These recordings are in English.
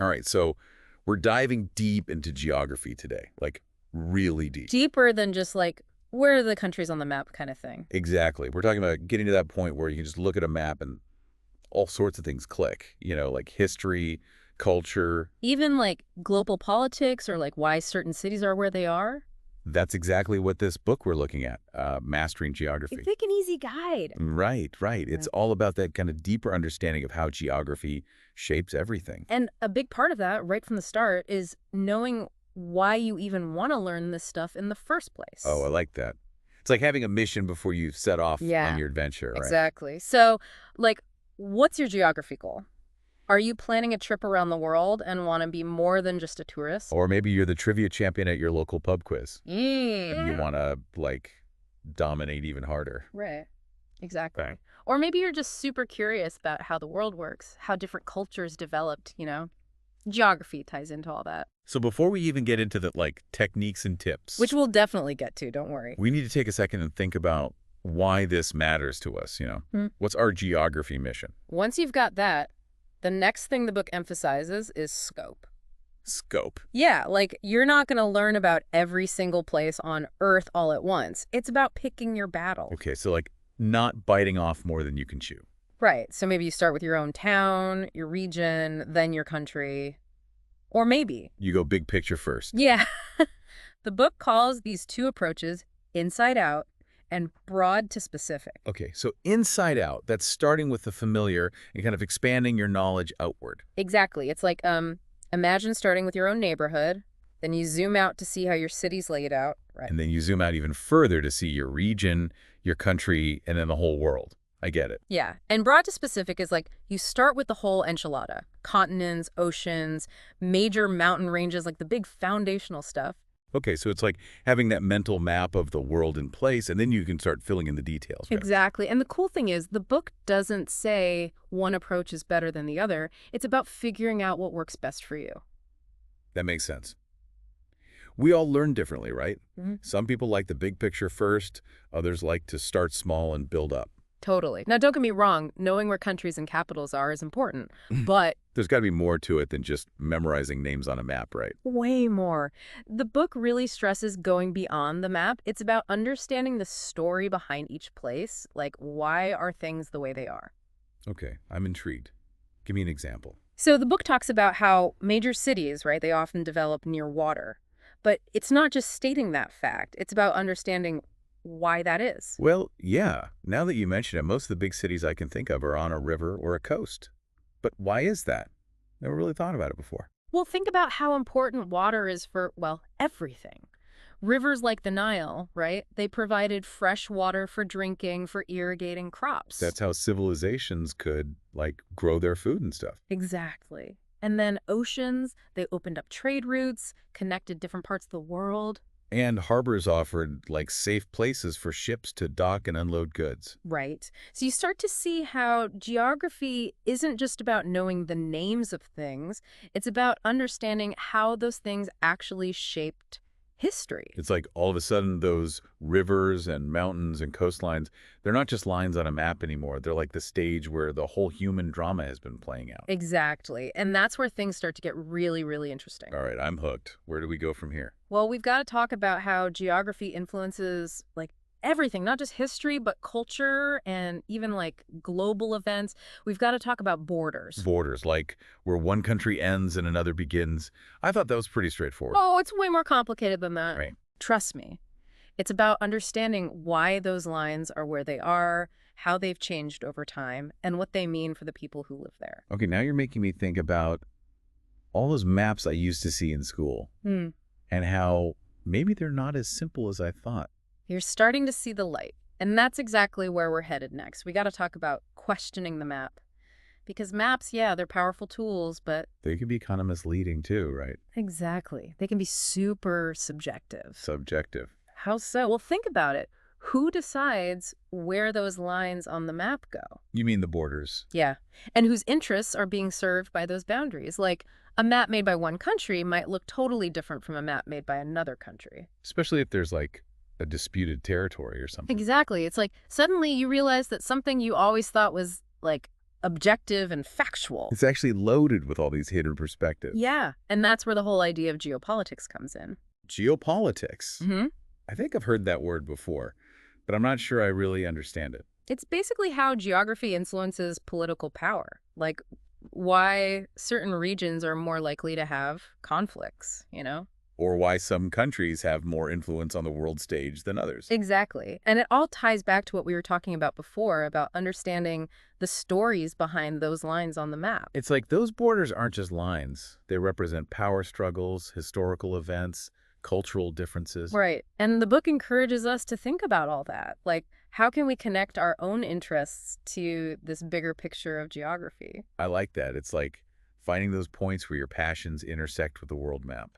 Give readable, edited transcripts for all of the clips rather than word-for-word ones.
All right, so we're diving deep into geography today, like really deep. Deeper than just like, where are the countries on the map kind of thing. Exactly. We're talking about getting to that point where you can just look at a map and all sorts of things click, like history, culture. Even like global politics or like why certain cities are where they are. That's exactly what this book we're looking at, Mastering It's Geography. like an easy guide. Right, right. Yeah. It's all about that kind of deeper understanding of how geography shapes everything. And a big part of that, right from the start, is knowing why you even want to learn this stuff in the first Oh, I place. like that. It's like having a mission before you set off on Yeah, your adventure, right? exactly. So, like, what's your geography goal? Are you planning a trip around the world and want to be more than just a tourist? Or maybe you're the trivia champion at your local pub quiz and you Mm. want to, like, dominate even harder. Right. Exactly. Okay. Or maybe you're just super curious about how the world works, how different cultures developed. Geography ties into all that, So before we even get into the, like, techniques and which tips, we'll definitely get to, don't worry. we need to take a second and think about why this matters to us. Hmm. What's our geography mission? Once you've got that, the next thing the book emphasizes is scope. Scope. Yeah, like you're not going to learn about every single place on Earth all at once. It's about picking your battles. Okay, so, like, not biting off more than you can chew. Right. So maybe you start with your own town, your region, then your country. Or maybe. You go big picture first. Yeah. The book calls these two approaches inside out and broad to specific. Okay, so inside out, that's starting with the familiar and kind of expanding your knowledge outward. Exactly. It's like imagine starting with your own neighborhood, then you zoom out to see how your city's laid out. Right. And then you zoom out even further to see your region, your country, and then the whole world. I get it. Yeah. And broad to specific is like you start with the whole enchilada, continents, oceans, major mountain ranges, like the big foundational stuff. Okay, so it's like having that mental map of the world in place, and then you can start filling in the details, right? Exactly. And the cool thing is the book doesn't say one approach is better than the other. It's about figuring out what works best for you. That makes sense. We all learn differently, right? Mhm. Some people like the big picture first, others like to start small and build up. Totally. Now, don't get me wrong, knowing where countries and capitals are is important, but There's got to be more to it than just memorizing names on a map, right? way more. The book really stresses going beyond the map. It's about understanding the story behind each place, like why are things the way they are. Okay, I'm intrigued. Give me an example. So the book talks about how major cities, right, they often develop near water. But it's not just stating that fact. It's about understanding why that is. Well, yeah, now that you mention it, most of the big cities I can think of are on a river or a coast. But why is that? Never really thought about it before. Well, think about how important water is for, well, everything. Rivers like the Nile, right? They provided fresh water for drinking, for irrigating crops. That's how civilizations could, like, grow their food and stuff. Exactly. And then oceans, they opened up trade routes, connected different parts of the world. And harbors offered, like, safe places for ships to dock and unload goods. Right. So you start to see how geography isn't just about knowing the names of things, it's about understanding how those things actually shaped history. It's like all of a sudden those rivers and mountains and coastlines, they're not just lines on a map anymore. They're like the stage where the whole human drama has been playing out. Exactly. And that's where things start to get really, really interesting. All right, I'm hooked. Where do we go from here? Well, we've got to talk about how geography influences like everything, not just history, but culture and even like global events. We've got to talk about borders. Borders, like where one country ends and another begins. I thought that was pretty straightforward. Oh, it's way more complicated than that. Right. Trust me. It's about understanding why those lines are where they are, how they've changed over time, and what they mean for the people who live there. Okay, now you're making me think about all those maps I used to see in school Hmm. and how maybe they're not as simple as I thought. You're starting to see the light. And that's exactly where we're headed next. We got to talk about questioning the map. Because maps, yeah, they're powerful tools, but They can be kind of misleading too, right? exactly. They can be super subjective. Subjective. How so? Well, think about it. Who decides where those lines on the map go? You mean the borders? Yeah. And whose interests are being served by those boundaries? Like, a map made by one country might look totally different from a map made by another country. Especially if there's like a disputed territory or something. Exactly. It's like suddenly you realize that something you always thought was like objective and factual. It's actually loaded with all these hidden perspectives. Yeah, and that's where the whole idea of geopolitics comes in. Geopolitics. Hmm. I think I've heard that word before, but I'm not sure I really understand it. It's basically how geography influences political power, like why certain regions are more likely to have conflicts, you know? Or why some countries have more influence on the world stage than others. Exactly. And it all ties back to what we were talking about before about understanding the stories behind those lines on the map. It's like those borders aren't just lines. They represent power struggles, historical events, cultural differences. Right. And the book encourages us to think about all that. Like, how can we connect our own interests to this bigger picture of geography? I like that. It's like finding those points where your passions intersect with the world map.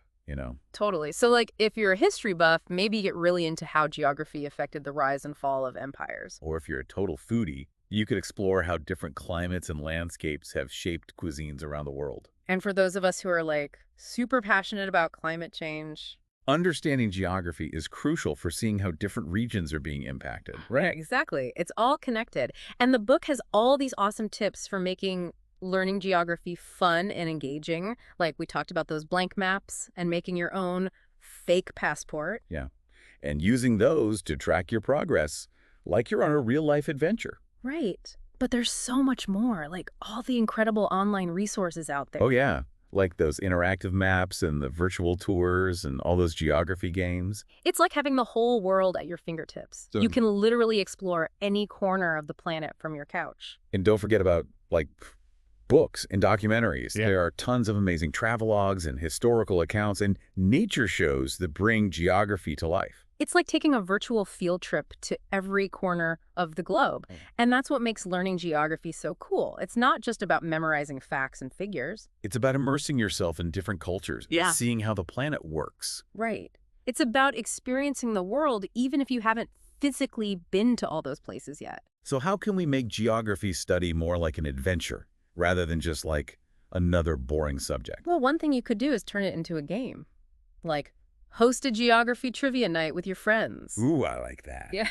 Totally. So, like, if you're a history buff, maybe get really into how geography affected the rise and fall of empires. Or if you're a total foodie, you could explore how different climates and landscapes have shaped cuisines around the world. And for those of us who are, like, super passionate about climate change, Understanding geography is crucial for seeing how different regions are being impacted, right? exactly. It's all connected. And the book has all these awesome tips for making learning geography fun and engaging. Like we talked about those blank maps and making your own fake passport. Yeah. And using those to track your progress, like you're on a real-life adventure. Right. But there's so much more, like all the incredible online resources out there. Oh, yeah. Like those interactive maps and the virtual tours and all those geography games. It's like having the whole world at your fingertips. So- You can literally explore any corner of the planet from your couch. And don't forget about, like, books and documentaries. Yeah. There are tons of amazing travelogues and historical accounts and nature shows that bring geography to life. It's like taking a virtual field trip to every corner of the globe. And that's what makes learning geography so cool. It's not just about memorizing facts and figures. It's about immersing yourself in different cultures, Yeah. seeing how the planet works. Right. It's about experiencing the world even if you haven't physically been to all those places yet. So how can we make geography study more like an adventure rather than just like another boring subject? Well, one thing you could do is turn it into a game. Like, host a geography trivia night with your friends. Ooh, I like that. Yeah.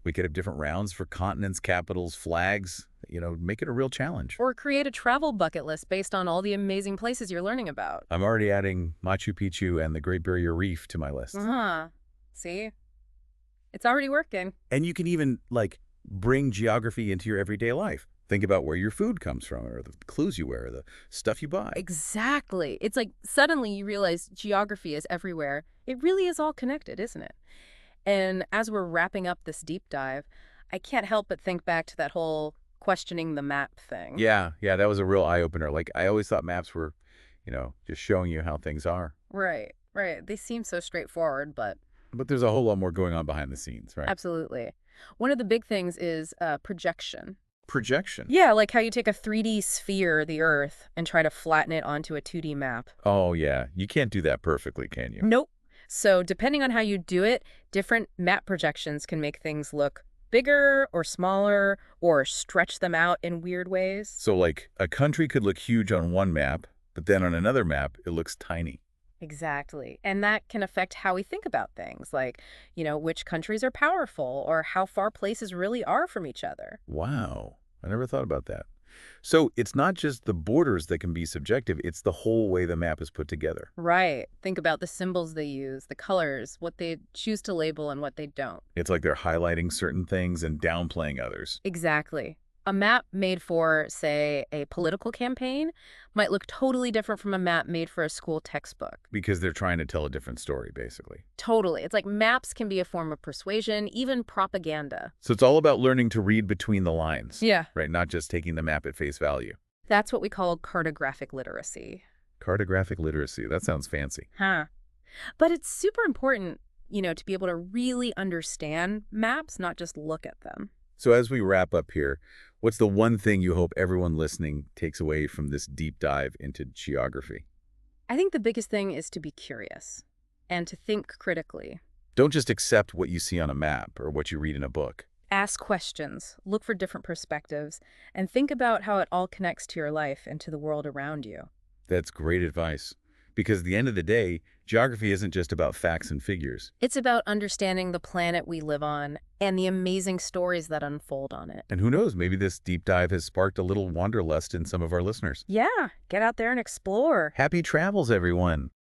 We could have different rounds for continents, capitals, flags, make it a real challenge. Or create a travel bucket list based on all the amazing places you're learning about. I'm already adding Machu Picchu and the Great Barrier Reef to my list. Uh-huh. See? It's already working. And you can even, like, bring geography into your everyday life. Think about where your food comes from, or the clothes you wear, or the stuff you buy. Exactly. It's like suddenly you realize geography is everywhere. It really is all connected, isn't it? And as we're wrapping up this deep dive, I can't help but think back to that whole questioning the map thing. Yeah, that was a real eye-opener. Like, I always thought maps were, just showing you how things are. Right. They seem so straightforward, but But there's a whole lot more going on behind the scenes, right? absolutely. One of the big things is projection. Projection. Yeah, like how you take a 3D sphere, the Earth, and try to flatten it onto a 2D map. Oh, yeah. You can't do that perfectly, can you? Nope. So depending on how you do it, different map projections can make things look bigger or smaller or stretch them out in weird ways. So, like, a country could look huge on one map, but then on another map, it looks tiny. Exactly. And that can affect how we think about things, like, which countries are powerful or how far places really are from each other. Wow. I never thought about that. So it's not just the borders that can be subjective, it's the whole way the map is put together. Right. Think about the symbols they use, the colors, what they choose to label and what they don't. It's like they're highlighting certain things and downplaying others. Exactly. A map made for, say, a political campaign might look totally different from a map made for a school textbook. Because they're trying to tell a different story, basically. Totally. It's like maps can be a form of persuasion, even propaganda. So it's all about learning to read between the lines. Yeah. Right? Not just taking the map at face value. That's what we call cartographic literacy. Cartographic literacy. That sounds fancy. Huh. But it's super important, to be able to really understand maps, not just look at them. So as we wrap up here, what's the one thing you hope everyone listening takes away from this deep dive into geography? I think the biggest thing is to be curious and to think critically. Don't just accept what you see on a map or what you read in a book. Ask questions, look for different perspectives, and think about how it all connects to your life and to the world around you. That's great advice. Because at the end of the day, geography isn't just about facts and figures. It's about understanding the planet we live on and the amazing stories that unfold on it. And who knows, maybe this deep dive has sparked a little wanderlust in some of our listeners. Yeah, get out there and explore. Happy travels, everyone!